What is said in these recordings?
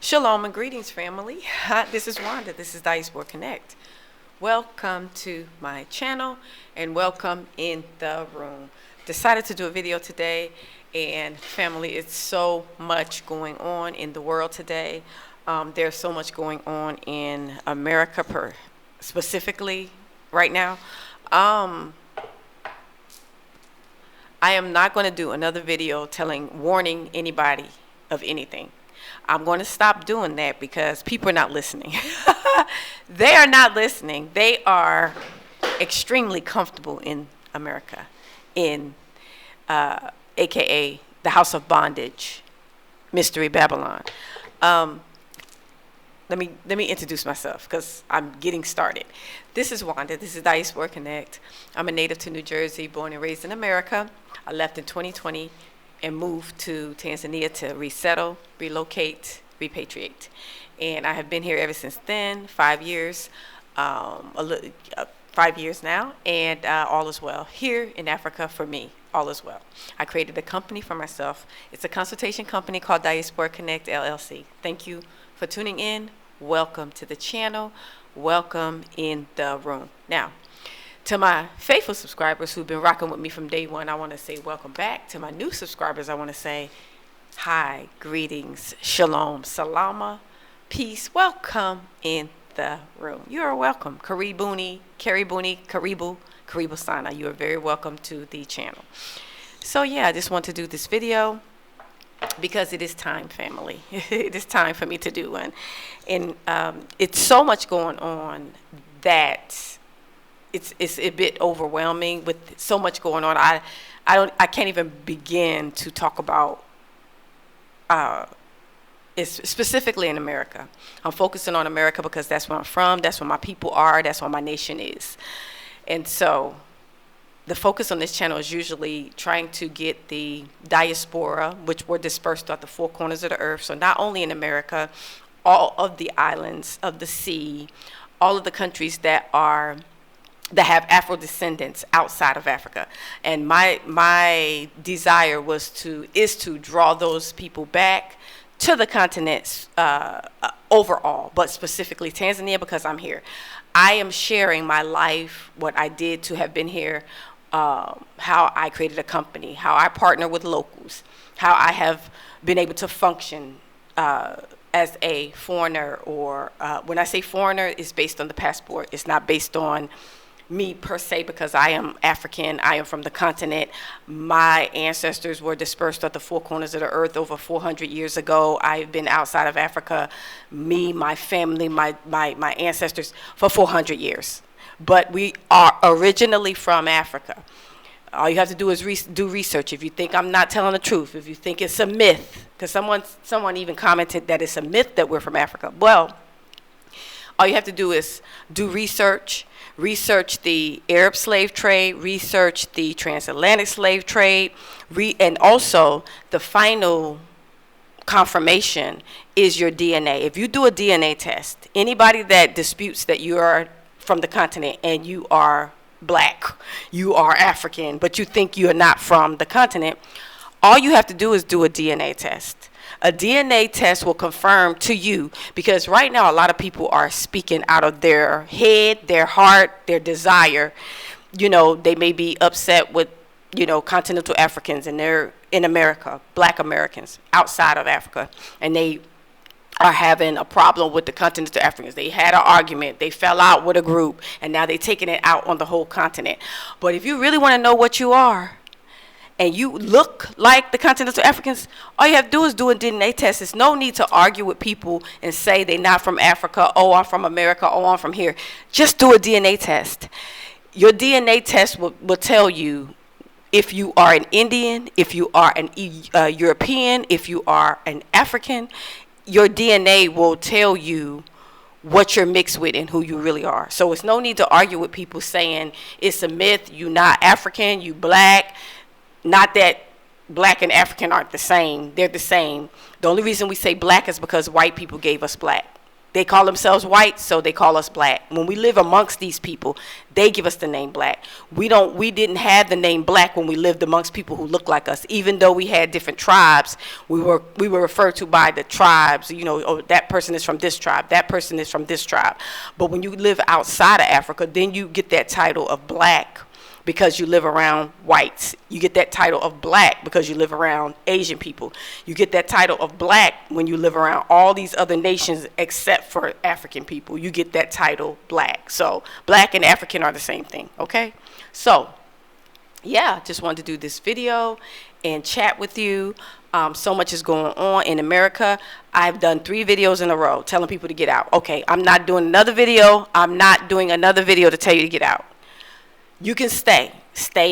Shalom and greetings, family. This is Wanda. This is Diaspora Connect. Welcome to my channel and welcome in the room. Decided to do a video today, and family, it's so much going on in the world today. There's so much going on in America specifically right now. I am not going to do another video warning anybody of anything. I'm going to stop doing that because people are not listening. They are not listening. They are extremely comfortable in America, AKA the House of Bondage, Mystery Babylon. Let me introduce myself because I'm getting started. This is Wanda. This is Diaspora Connect. I'm a native to New Jersey, born and raised in America. I left in 2020 and moved to Tanzania to resettle, relocate, repatriate. And I have been here ever since then, 5 years, 5 years now, and all is well. Here in Africa, for me, all is well. I created a company for myself. It's a consultation company called Diaspora Connect, LLC. Thank you for tuning in. Welcome to the channel. Welcome in the room. Now, to my faithful subscribers who've been rocking with me from day one, I want to say welcome back. To my new subscribers, I want to say hi, greetings, shalom, salama, peace. Welcome in the room. You are welcome. Karibuni, Karibu Sana. You are very welcome to the channel. So yeah, I just want to do this video because it is time, family. It is time for me to do one. And it's so much going on that it's a bit overwhelming with so much going on. I can't even begin to talk about it's specifically in America. I'm focusing on America because that's where I'm from, that's where my people are, that's where my nation is. And so the focus on this channel is usually trying to get the diaspora, which were dispersed throughout the four corners of the earth. So not only in America, all of the islands of the sea, all of the countries that have Afro descendants outside of Africa. And my desire is to draw those people back to the continents overall, but specifically Tanzania because I'm here. I am sharing my life, what I did to have been here, how I created a company, how I partner with locals, how I have been able to function as a foreigner, or when I say foreigner, it's based on the passport. It's not based on me per se because I am African. I am from the continent. My ancestors were dispersed at the four corners of the earth over 400 years ago. I've been outside of Africa, me, my family, my ancestors for 400 years. But we are originally from Africa. All you have to do is do research. If you think I'm not telling the truth, if you think it's a myth, because someone even commented that it's a myth that we're from Africa. Well, all you have to do is do research the Arab slave trade, research the transatlantic slave trade, and also the final confirmation is your DNA. If you do a DNA test, anybody that disputes that you are from the continent and you are black, you are African, but you think you are not from the continent, all you have to do is do a DNA test. A DNA test will confirm to you, because right now a lot of people are speaking out of their head, their heart, their desire. You know, they may be upset with, continental Africans, and they're in America, black Americans outside of Africa, and they are having a problem with the continental Africans. They had an argument, they fell out with a group, and now they're taking it out on the whole continent. But if you really want to know what you are, and you look like the continental Africans, all you have to do is do a DNA test. There's no need to argue with people and say they're not from Africa, oh, I'm from America, oh, I'm from here. Just do a DNA test. Your DNA test will tell you if you are an Indian, if you are an European, if you are an African. Your DNA will tell you what you're mixed with and who you really are. So it's no need to argue with people saying it's a myth, you not African, you black. Not that black and African aren't the same. They're the same. The only reason we say black is because white people gave us black. They call themselves white, so they call us black. When we live amongst these people, they give us the name black. We didn't have the name black when we lived amongst people who look like us. Even though we had different tribes, we were referred to by the tribes. You know, oh, that person is from this tribe, that person is from this tribe. But when you live outside of Africa, then you get that title of black because you live around whites. You get that title of black because you live around Asian people. You get that title of black when you live around all these other nations except for African people. You get that title black. So black and African are the same thing, okay? So yeah, just wanted to do this video and chat with you. So much is going on in America. I've done 3 videos in a row telling people to get out. Okay, I'm not doing another video. I'm not doing another video to tell you to get out. You can stay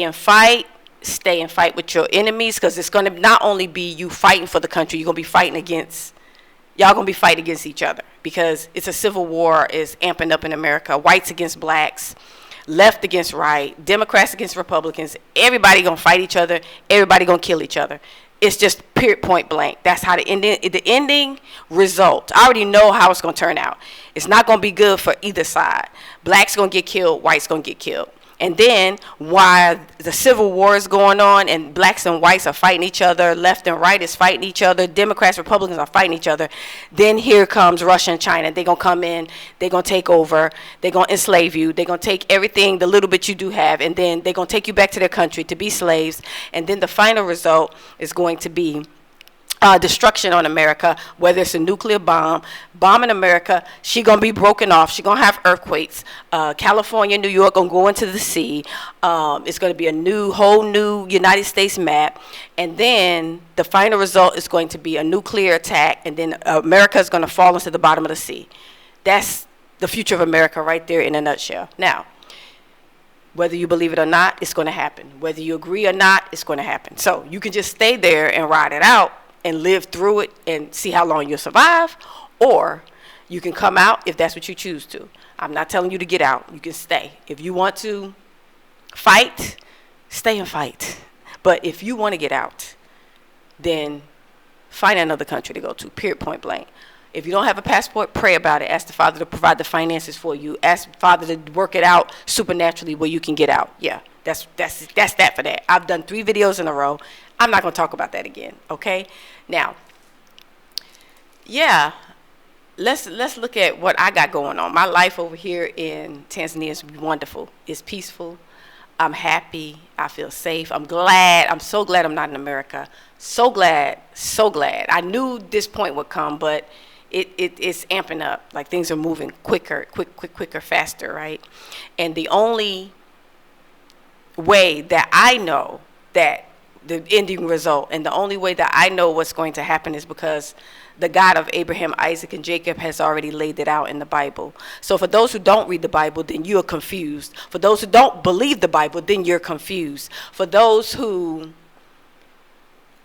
and fight with your enemies, because it's going to not only be you fighting for the country, you're going to be fighting against, y'all going to be fighting against each other, because it's a civil war is amping up in America. Whites against blacks, left against right, Democrats against Republicans. Everybody going to fight each other. Everybody going to kill each other. It's just period, point blank. That's how the ending result. I already know how it's going to turn out. It's not going to be good for either side. Blacks going to get killed. Whites going to get killed. And then while the civil war is going on and blacks and whites are fighting each other, left and right is fighting each other, Democrats, Republicans are fighting each other, then here comes Russia and China. They're going to come in, they're going to take over, they're going to enslave you, they're going to take everything, the little bit you do have, and then they're going to take you back to their country to be slaves. And then the final result is going to be destruction on America, whether it's a nuclear bomb, bombing America. She gonna be broken off. She gonna have earthquakes. California, New York gonna go into the sea. It's gonna be a whole new United States map, and then the final result is going to be a nuclear attack, and then America is gonna fall into the bottom of the sea. That's the future of America right there in a nutshell. Now, whether you believe it or not, it's gonna happen. Whether you agree or not, it's gonna happen. So you can just stay there and ride it out and live through it and see how long you'll survive, or you can come out if that's what you choose to. I'm not telling you to get out. You can stay. If you want to fight, stay and fight. But if you want to get out, then find another country to go to, period, point blank. If you don't have a passport, pray about it. Ask the Father to provide the finances for you. Ask the Father to work it out supernaturally where you can get out. Yeah, that's that for that. I've done 3 videos in a row. I'm not going to talk about that again, okay? Now, yeah, let's look at what I got going on. My life over here in Tanzania is wonderful. It's peaceful. I'm happy. I feel safe. I'm glad. I'm so glad I'm not in America. So glad, so glad. I knew this point would come, but it's amping up. Like, things are moving quicker, faster, right? And the only way that I know that the ending result, and the only way that I know what's going to happen, is because the God of Abraham, Isaac, and Jacob has already laid it out in the Bible. So for those who don't read the Bible, then you're confused. For those who don't believe the Bible, then you're confused. For those who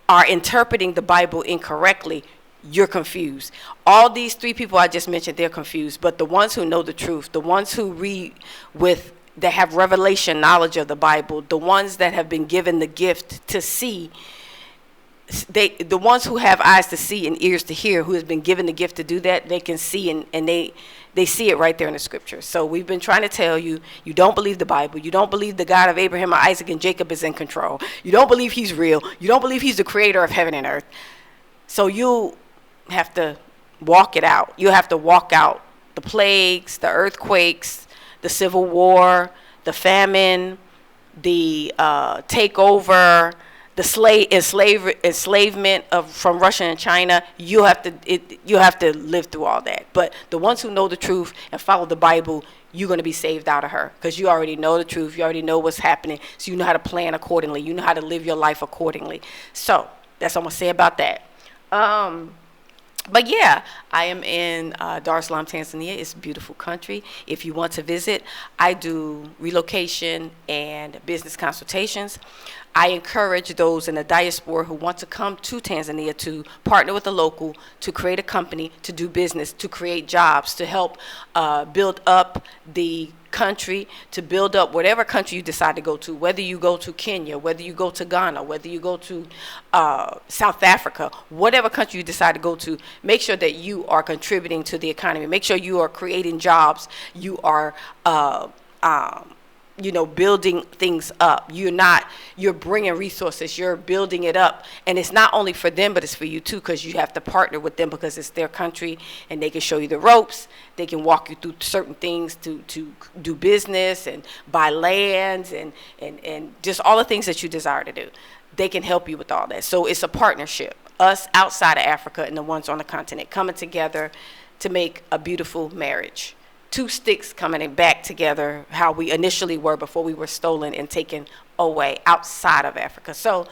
are interpreting the Bible incorrectly, you're confused. All these 3 people I just mentioned, they're confused. But the ones who know the truth, the ones who read that have revelation knowledge of the Bible, the ones that have been given the gift to see, the ones who have eyes to see and ears to hear, who has been given the gift to do that, they can see, and they see it right there in the scriptures. So we've been trying to tell you, you don't believe the Bible, you don't believe the God of Abraham, Isaac, and Jacob is in control, you don't believe he's real, you don't believe he's the creator of heaven and earth. So you have to walk it out. You have to walk out the plagues, the earthquakes, the civil war, the famine, the takeover, the enslavement from Russia and China. You have to live through all that. But the ones who know the truth and follow the Bible, you're going to be saved out of her, because you already know the truth. You already know what's happening. So you know how to plan accordingly. You know how to live your life accordingly. So that's what I'm going to say about that. But yeah, I am in Dar es Salaam, Tanzania. It's a beautiful country. If you want to visit, I do relocation and business consultations. I encourage those in the diaspora who want to come to Tanzania to partner with a local, to create a company, to do business, to create jobs, to help build up the country to build up whatever country you decide to go to, whether you go to Kenya, whether you go to Ghana, whether you go to South Africa, whatever country you decide to go to, make sure that you are contributing to the economy. Make sure you are creating jobs. You are building things up. You're bringing resources, you're building it up. And it's not only for them, but it's for you too, because you have to partner with them because it's their country and they can show you the ropes. They can walk you through certain things to do business and buy lands and just all the things that you desire to do. They can help you with all that. So it's a partnership. Us outside of Africa and the ones on the continent coming together to make a beautiful marriage. Two sticks coming back together how we initially were before we were stolen and taken away outside of Africa. So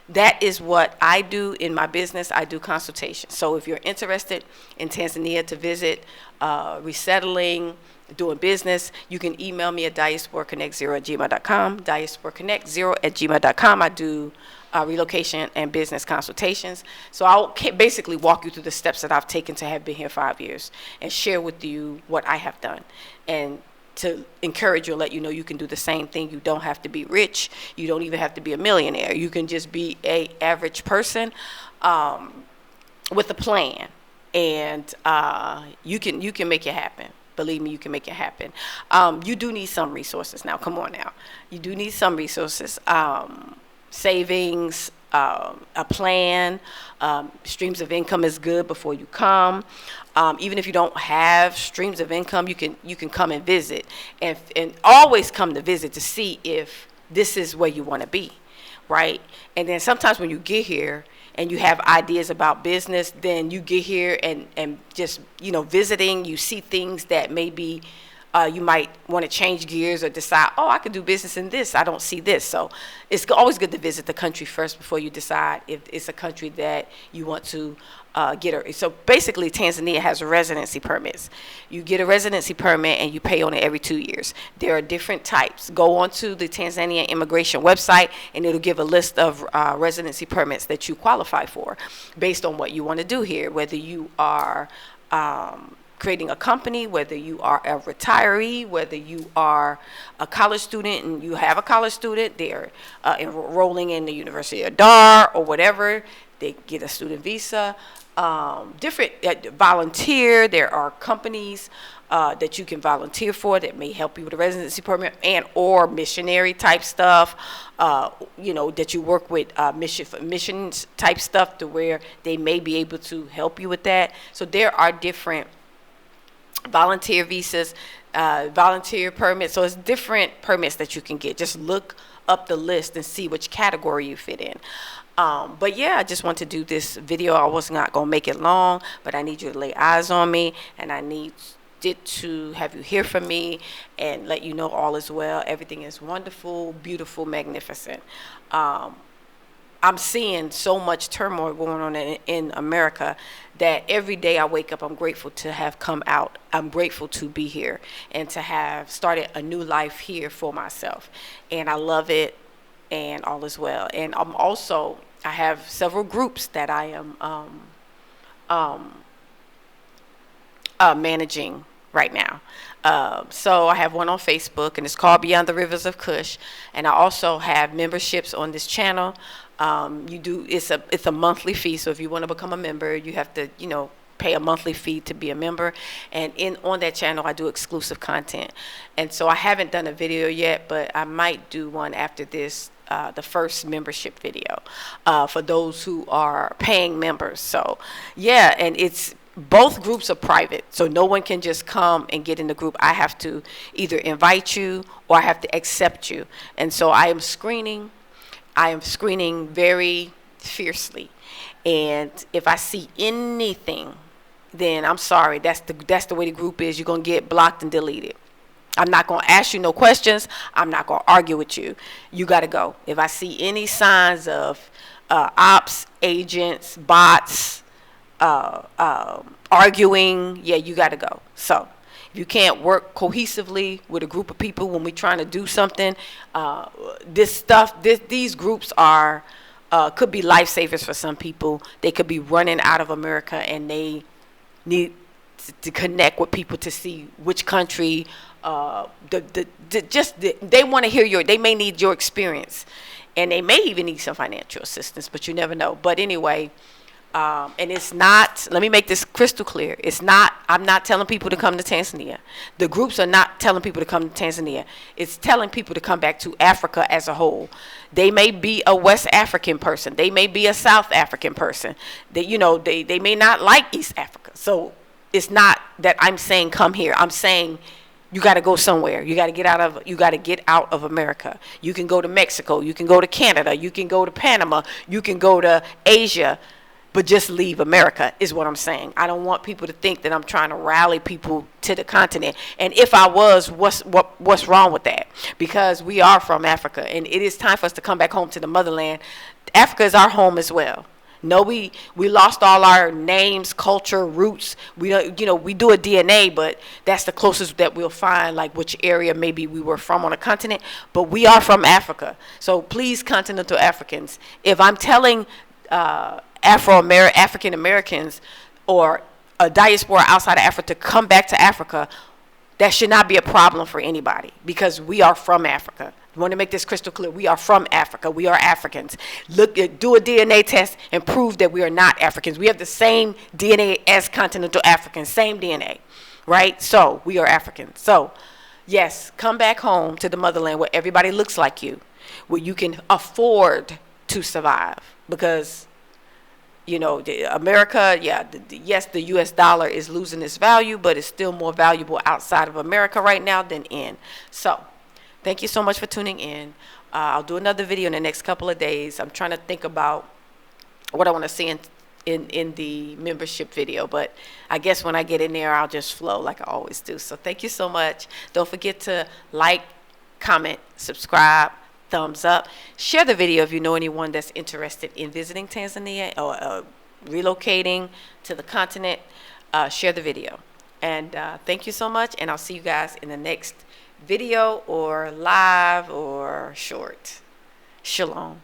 that is what I do in my business. I do consultation. So if you're interested in Tanzania to visit, resettling, doing business, you can email me at diasporaconnect0@gmail.com, diasporaconnect0@gmail.com. I do relocation and business consultations. So I'll basically walk you through the steps that I've taken to have been here 5 years and share with you what I have done and to encourage you and let you know you can do the same thing. You don't have to be rich. You don't even have to be a millionaire. You can just be a average person with a plan, and you can make it happen. Believe me, you can make it happen. You do need some resources now. Come on now. You do need some resources. Savings, a plan, streams of income is good before you come. Even if you don't have streams of income, you can come and visit, and always come to visit to see if this is where you want to be, right? And then sometimes when you get here and you have ideas about business, then you get here and just visiting, you see things that maybe you might want to change gears or decide, I could do business in this. I don't see this. So it's always good to visit the country first before you decide if it's a country that you want to get. So basically, Tanzania has residency permits. You get a residency permit and you pay on it every 2 years. There are different types. Go onto the Tanzania immigration website and it'll give a list of residency permits that you qualify for based on what you want to do here, whether you are creating a company, whether you are a retiree, whether you are a college student and you have a college student, they're enrolling in the University of Dar or whatever, they get a student visa, different volunteer. There are companies that you can volunteer for that may help you with a residency permit and or missionary type stuff, that you work with missions type stuff to where they may be able to help you with that. So there are different volunteer visas, volunteer permits. So it's different permits that you can get. Just look up the list and see which category you fit in. But yeah, I just want to do this video. I was not going to make it long, but I need you to lay eyes on me, and I need to have you hear from me and let you know all is well. Everything is wonderful, beautiful, magnificent. I'm seeing so much turmoil going on in America that every day I wake up, I'm grateful to have come out. I'm grateful to be here and to have started a new life here for myself. And I love it, and all is well. And I have several groups that I am managing right now. So I have one on Facebook, and it's called Beyond the Rivers of Kush. And I also have memberships on this channel. It's a monthly fee. So if you want to become a member, you have to, pay a monthly fee to be a member. And on that channel, I do exclusive content. And so I haven't done a video yet, but I might do one after this, the first membership video, for those who are paying members. So yeah, and both groups are private, so no one can just come and get in the group. I have to either invite you or I have to accept you. And so I am screening very fiercely. And if I see anything, then I'm sorry. That's the way the group is. You're going to get blocked and deleted. I'm not going to ask you no questions. I'm not going to argue with you. You got to go. If I see any signs of ops, agents, bots, arguing, you got to go. So if you can't work cohesively with a group of people when we're trying to do something, these groups are could be lifesavers for some people. They could be running out of America, and they need to connect with people to see which country they want to hear they may need your experience, and they may even need some financial assistance, but you never know. But anyway, and it's not, let me make this crystal clear. I'm not telling people to come to Tanzania. The groups are not telling people to come to Tanzania. It's telling people to come back to Africa as a whole. They may be a West African person. They may be a South African person. They may not like East Africa. So it's not that I'm saying come here. I'm saying you got to go somewhere. You got to get out of America. You can go to Mexico. You can go to Canada. You can go to Panama. You can go to Asia. But just leave America is what I'm saying. I don't want people to think that I'm trying to rally people to the continent. And if I was, what's wrong with that? Because we are from Africa, and it is time for us to come back home to the motherland. Africa is our home as well. No, we lost all our names, culture, roots. We do a DNA, but that's the closest that we'll find, like which area maybe we were from on a continent. But we are from Africa. So please, continental Africans, if I'm telling African Americans or a diaspora outside of Africa to come back to Africa, that should not be a problem for anybody, because we are from Africa. I want to make this crystal clear. We are from Africa. We are Africans. Do a DNA test and prove that we are not Africans. We have the same DNA as continental Africans, same DNA, right? So we are Africans. So yes, come back home to the motherland where everybody looks like you, where you can afford to survive, because America, yes, the U.S. dollar is losing its value, but it's still more valuable outside of America right now than in. So thank you so much for tuning in. I'll do another video in the next couple of days. I'm trying to think about what I want to see in the membership video, but I guess when I get in there, I'll just flow like I always do. So thank you so much. Don't forget to like, comment, subscribe, thumbs up. Share the video if you know anyone that's interested in visiting Tanzania or relocating to the continent. Share the video. And thank you so much, and I'll see you guys in the next video or live or short. Shalom.